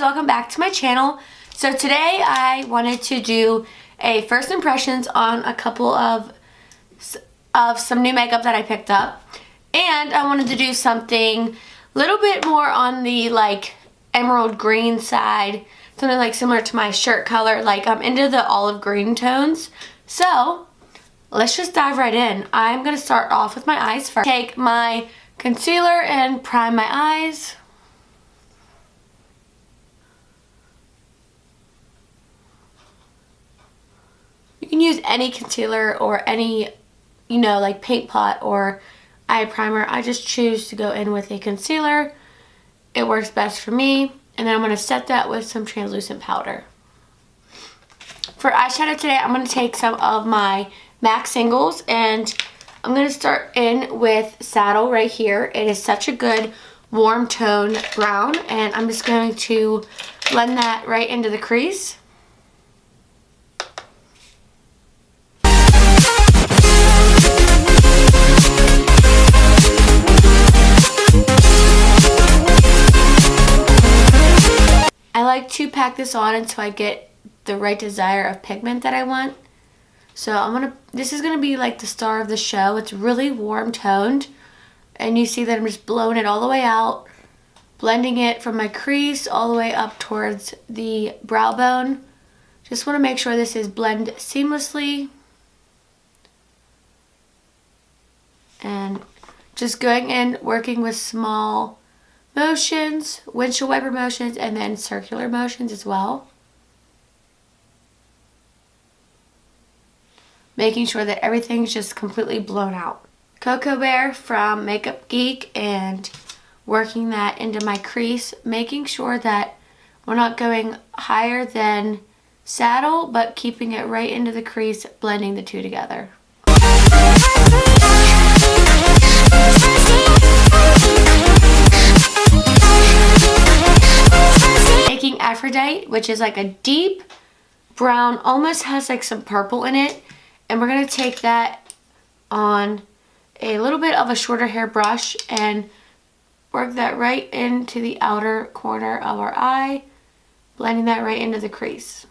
welcome back to my channel. So today I wanted to do a first impressions on a couple of some new makeup that I picked up. And I wanted to do something a little bit more on the like emerald green side. Something like similar to my shirt color. Like I'm into the olive green tones. So let's just dive right in. I'm going to start off with my eyes first. Take my concealer and prime my eyes. You can use any concealer or any, like paint pot or eye primer. I just choose to go in with a concealer. It works best for me. And then I'm going to set that with some translucent powder. For eyeshadow today, I'm going to take some of my MAC singles and I'm going to start in with Saddle right here. It is such a good warm tone brown and I'm just going to blend that right into the crease. I like to pack this on until I get the right desire of pigment that I want. So this is gonna be like the star of the show. It's really warm toned. And you see that I'm just blowing it all the way out, blending it from my crease all the way up towards the brow bone. Just wanna make sure this is blended seamlessly. And just going in, working with small motions, windshield wiper motions, and then circular motions as well. Making sure that everything's just completely blown out. Cocoa Bear from Makeup Geek and working that into my crease, making sure that we're not going higher than Saddle, but keeping it right into the crease, blending the two together. Taking Aphrodite, which is like a deep brown, almost has like some purple in it. And we're going to take that on a little bit of a shorter hair brush and work that right into the outer corner of our eye, blending that right into the crease.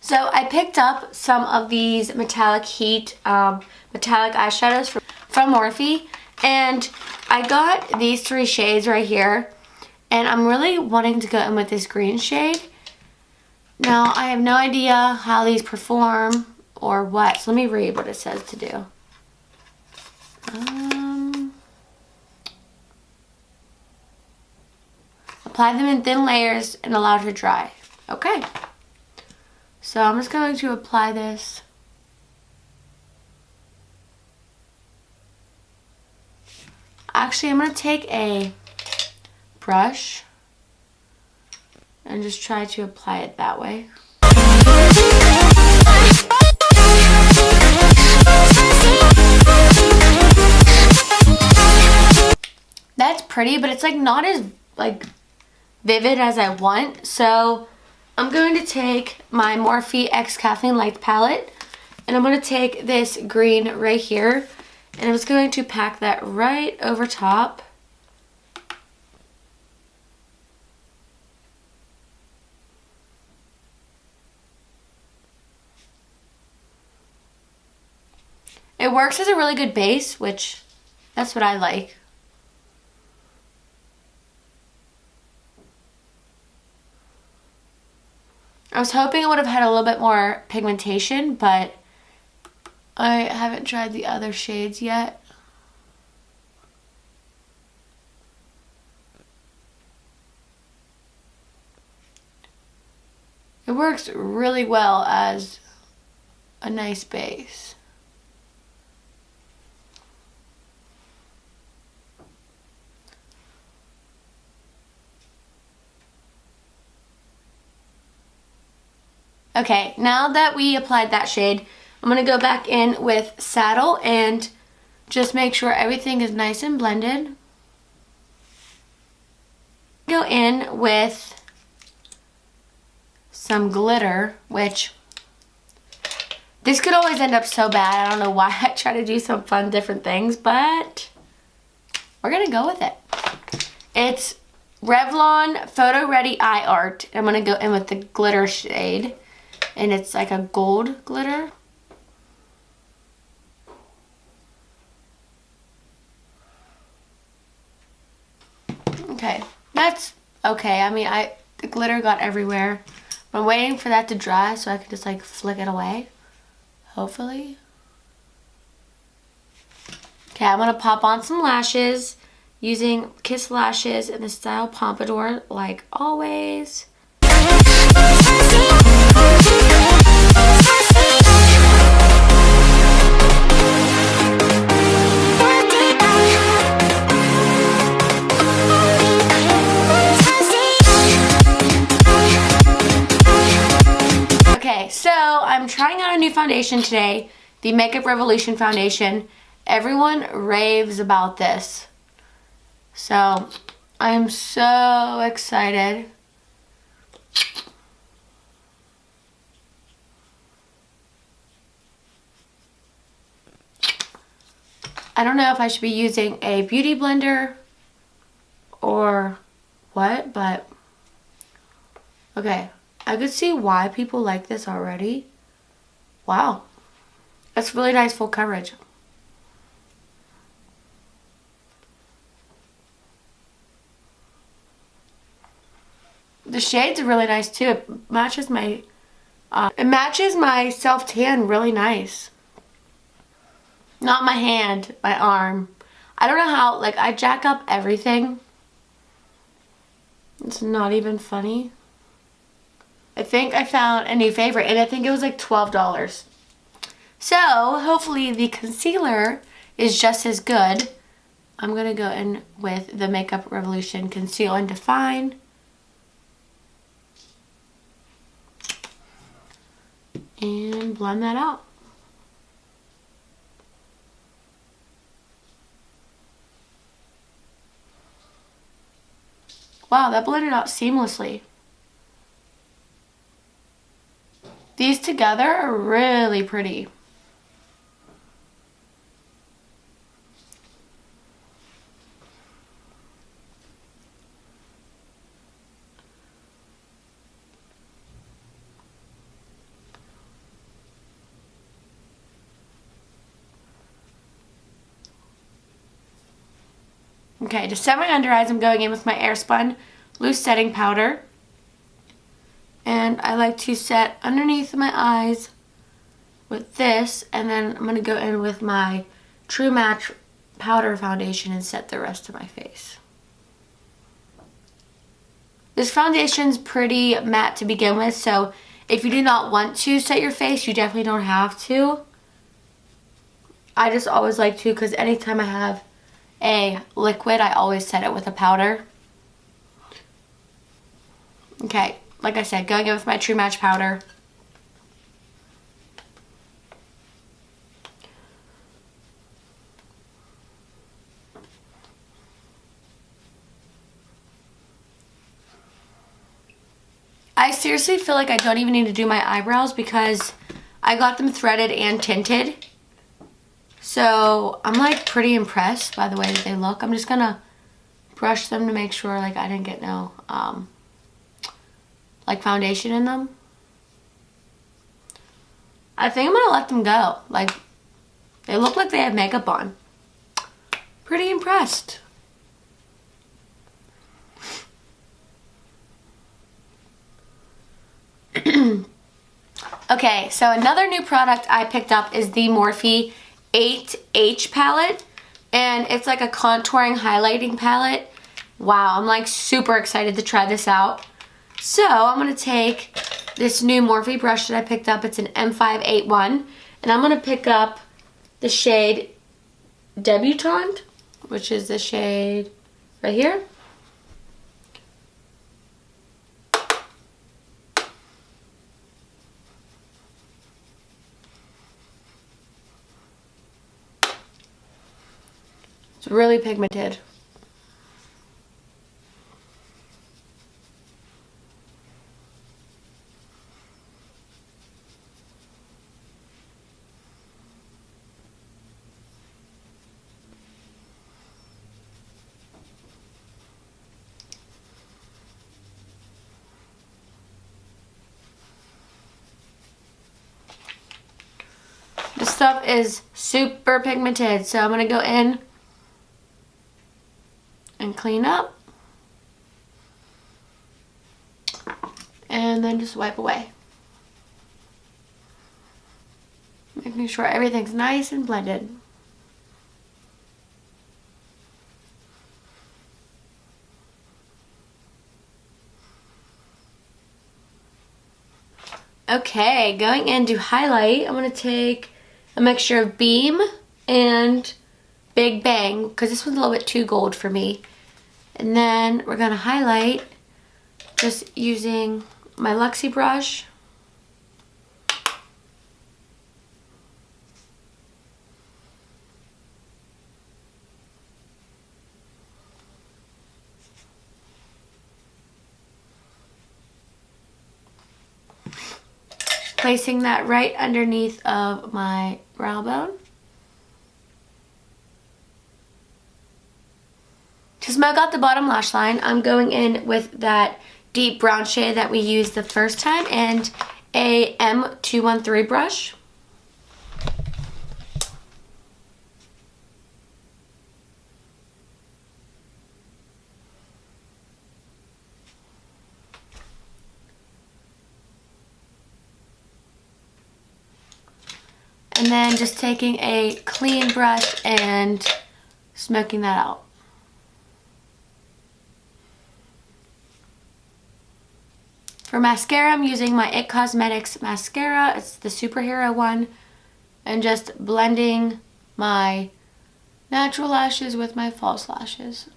So I picked up some of these metallic heat metallic eyeshadows from Morphe, and I got these three shades right here, and I'm really wanting to go in with this green shade. Now, I have no idea how these perform or what, so let me read what it says to do. Apply them in thin layers and allow it to dry. Okay. So I'm just going to apply this. Actually, I'm going to take a brush and just try to apply it that way. That's pretty, but it's like not as like vivid as I want. So I'm going to take my Morphe X Kathleen Lights palette and I'm going to take this green right here and I'm just going to pack that right over top. It works as a really good base, which that's what I like. I was hoping it would have had a little bit more pigmentation, but I haven't tried the other shades yet. It works really well as a nice base. Okay, now that we applied that shade, I'm going to go back in with Saddle and just make sure everything is nice and blended. Go in with some glitter, which this could always end up so bad. I don't know why I try to do some fun different things, but we're going to go with it. It's Revlon Photo Ready Eye Art. I'm going to go in with the glitter shade. And it's like a gold glitter. Okay, that's okay. I mean, the glitter got everywhere. I'm waiting for that to dry so I can just like flick it away. Hopefully. Okay, I'm going to pop on some lashes using Kiss Lashes in the style Pompadour like always. Okay, so I'm trying out a new foundation today, the Makeup Revolution foundation. Everyone raves about this. So, I'm so excited. I don't know if I should be using a beauty blender or what, but okay. I could see why people like this already. Wow. That's really nice full coverage. The shades are really nice too. It matches my self-tan really nice. Not my hand, my arm. I don't know how, like, I jack up everything. It's not even funny. I think I found a new favorite, and I think it was like $12. So, hopefully the concealer is just as good. I'm going to go in with the Makeup Revolution Conceal and Define. And blend that out. Wow, that blended out seamlessly. These together are really pretty. Okay, to set my under eyes, I'm going in with my Airspun Loose Setting Powder. And I like to set underneath my eyes with this, and then I'm going to go in with my True Match Powder Foundation and set the rest of my face. This foundation's pretty matte to begin with, so if you do not want to set your face, you definitely don't have to. I just always like to, because anytime I have a liquid, I always set it with a powder. Okay, like I said, going in with my True Match powder. I seriously feel like I don't even need to do my eyebrows because I got them threaded and tinted. So I'm like pretty impressed by the way that they look. I'm just gonna brush them to make sure like I didn't get no like foundation in them. I think I'm gonna let them go. Like, they look like they have makeup on. Pretty impressed. Okay, so another new product I picked up is the Morphe 8H palette. And it's like a contouring highlighting palette. Wow, I'm like super excited to try this out. So I'm going to take this new Morphe brush that I picked up. It's an M581. And I'm going to pick up the shade Debutante, which is the shade right here. It's really pigmented. stuff is super pigmented, so I'm going to go in and clean up. And then just wipe away. Making sure everything's nice and blended. Okay, going into highlight, I'm going to take a mixture of Beam and Big Bang, because this one's a little bit too gold for me. And then we're going to highlight just using my Luxie brush. Placing that right underneath of my brow bone. To smoke out the bottom lash line, I'm going in with that deep brown shade that we used the first time and a M213 brush. And then just taking a clean brush and smoking that out. For mascara, I'm using my IT Cosmetics mascara. It's the Superhero one. And just blending my natural lashes with my false lashes.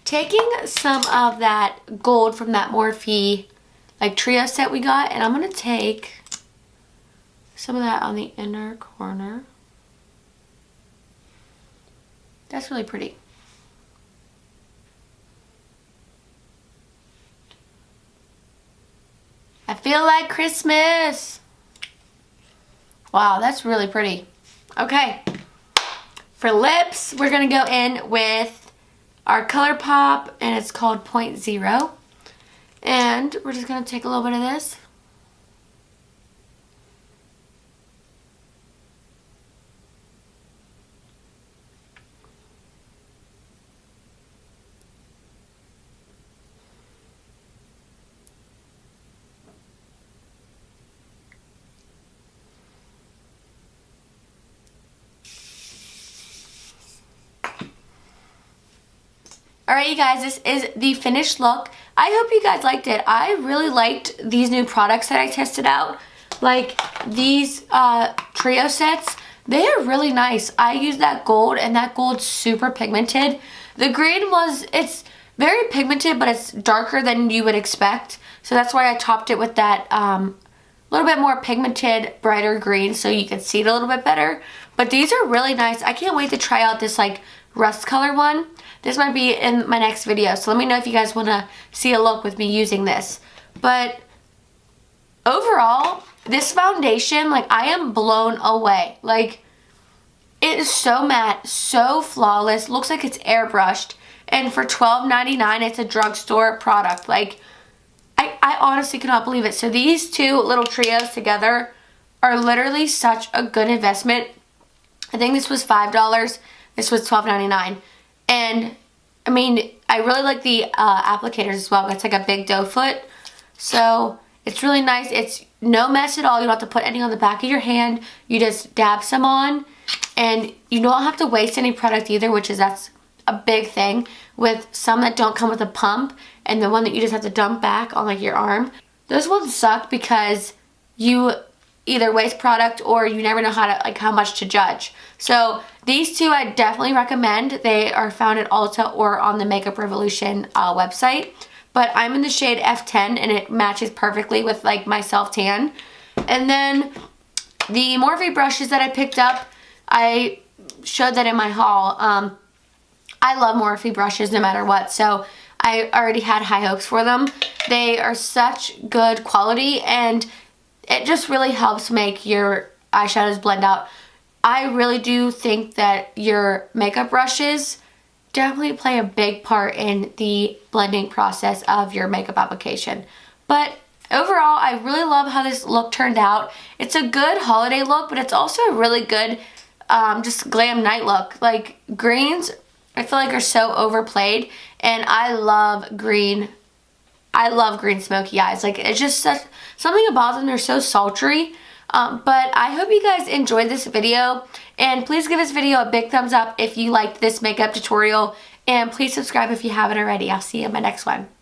Taking some of that gold from that Morphe trio set we got, and I'm going to take some of that on the inner corner. That's really pretty. I feel like Christmas. Wow, that's really pretty. Okay, for lips, we're going to go in with our Colourpop, and it's called Point Zero. And we're just going to take a little bit of this. Alright, you guys, this is the finished look. I hope you guys liked it. I really liked these new products that I tested out. Like these trio sets, they are really nice. I used that gold, and that gold's super pigmented. The green it's very pigmented, but it's darker than you would expect. So that's why I topped it with that little bit more pigmented, brighter green so you can see it a little bit better. But these are really nice. I can't wait to try out this rust color one. This might be in my next video, so let me know if you guys want to see a look with me using this. But overall, this foundation, I am blown away. It is so matte, so flawless, looks like it's airbrushed, and for $12.99, it's a drugstore product. I honestly cannot believe it. So these two little trios together are literally such a good investment. I think this was $5, this was $12.99. And, I mean, I really like the applicators as well. It's like a big doe foot. So, it's really nice. It's no mess at all. You don't have to put any on the back of your hand. You just dab some on. And you don't have to waste any product either, that's a big thing. With some that don't come with a pump, and the one that you just have to dump back on your arm. Those ones suck because you either waste product or you never know how much to judge. So these two I definitely recommend. They are found at Ulta or on the Makeup Revolution website. But I'm in the shade F10, and it matches perfectly with my self tan. And then the Morphe brushes that I picked up, I showed that in my haul. I love Morphe brushes no matter what, so I already had high hopes for them. They are such good quality, and it just really helps make your eyeshadows blend out. I really do think that your makeup brushes definitely play a big part in the blending process of your makeup application. But overall, I really love how this look turned out. It's a good holiday look, but it's also a really good just glam night look. Like, greens, I feel like are so overplayed, and I love green. I love green smoky eyes. Like, it's just something about them. They're so sultry. But I hope you guys enjoyed this video, and please give this video a big thumbs up if you liked this makeup tutorial, and please subscribe if you haven't already. I'll see you in my next one.